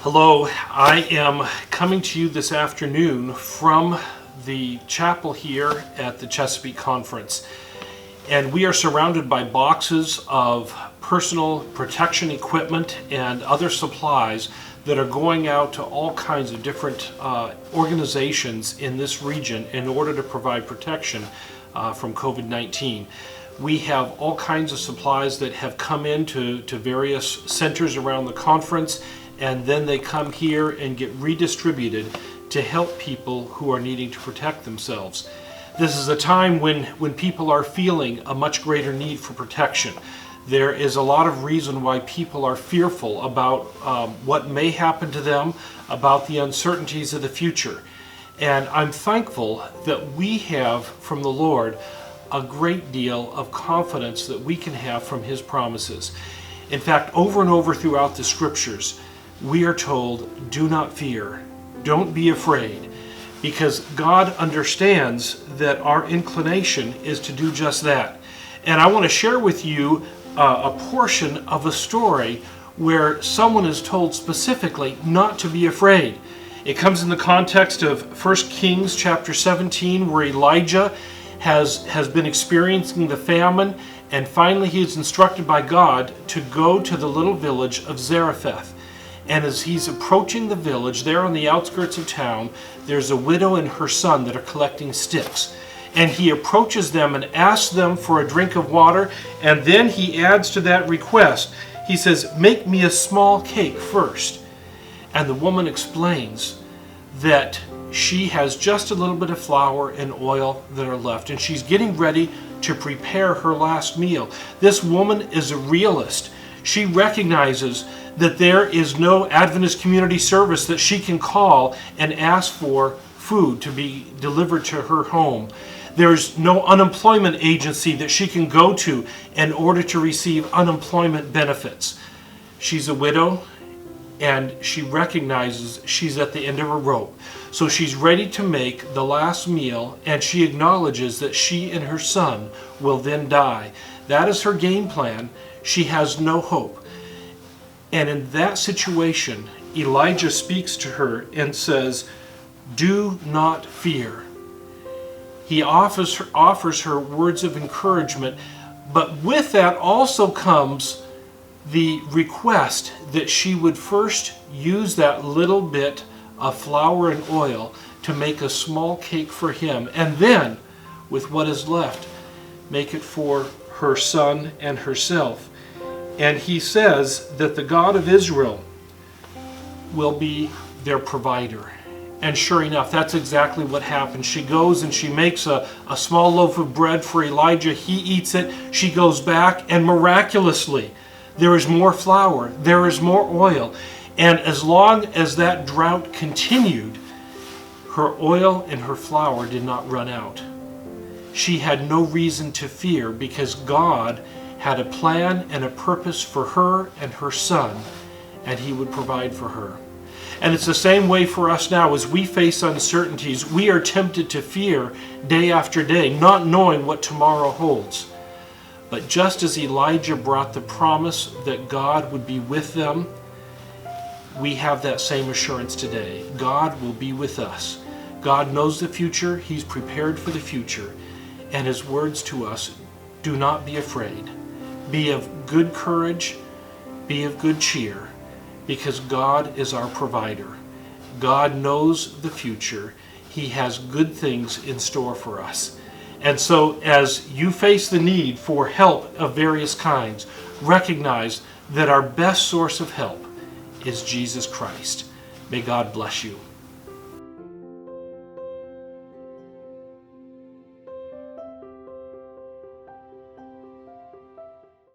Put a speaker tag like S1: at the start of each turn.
S1: Hello, I am coming to you this afternoon from the chapel here at the Chesapeake Conference. And we are surrounded by boxes of personal protection equipment and other supplies that are going out to all kinds of different organizations in this region in order to provide protection from COVID-19. We have all kinds of supplies that have come into various centers around the conference, and then they come here and get redistributed to help people who are needing to protect themselves. This is a time when people are feeling a much greater need for protection. There is a lot of reason why people are fearful about what may happen to them, about the uncertainties of the future. And I'm thankful that we have from the Lord a great deal of confidence that we can have from His promises. In fact, over and over throughout the Scriptures, we are told, do not fear, don't be afraid, because God understands that our inclination is to do just that. And I want to share with you a portion of a story where someone is told specifically not to be afraid. It comes in the context of 1 Kings chapter 17, where Elijah has been experiencing the famine, and finally he is instructed by God to go to the little village of Zarephath. And as he's approaching the village, there on the outskirts of town, there's a widow and her son that are collecting sticks. And he approaches them and asks them for a drink of water, and then he adds to that request. He says, "Make me a small cake first." And the woman explains that she has just a little bit of flour and oil that are left, and she's getting ready to prepare her last meal. This woman is a realist. She recognizes that there is no Adventist community service that she can call and ask for food to be delivered to her home. There's no unemployment agency that she can go to in order to receive unemployment benefits. She's a widow, and she recognizes she's at the end of her rope. So she's ready to make the last meal, and she acknowledges that she and her son will then die. That is her game plan. She has no hope. And in that situation, Elijah speaks to her and says, "Do not fear." He offers her words of encouragement, but with that also comes the request that she would first use that little bit of flour and oil to make a small cake for him, and then, with what is left, make it for her son and herself. And he says that the God of Israel will be their provider. And sure enough, that's exactly what happens. She goes and she makes a small loaf of bread for Elijah. He eats it. She goes back, and miraculously, there is more flour, there is more oil. And as long as that drought continued, her oil and her flour did not run out. She had no reason to fear, because God had a plan and a purpose for her and her son, and He would provide for her. And it's the same way for us now. As we face uncertainties, we are tempted to fear day after day, not knowing what tomorrow holds. But just as Elijah brought the promise that God would be with them, we have that same assurance today. God will be with us. God knows the future. He's prepared for the future. And His words to us, do not be afraid. Be of good courage. Be of good cheer, because God is our provider. God knows the future. He has good things in store for us. And so as you face the need for help of various kinds, recognize that our best source of help is Jesus Christ. May God bless you.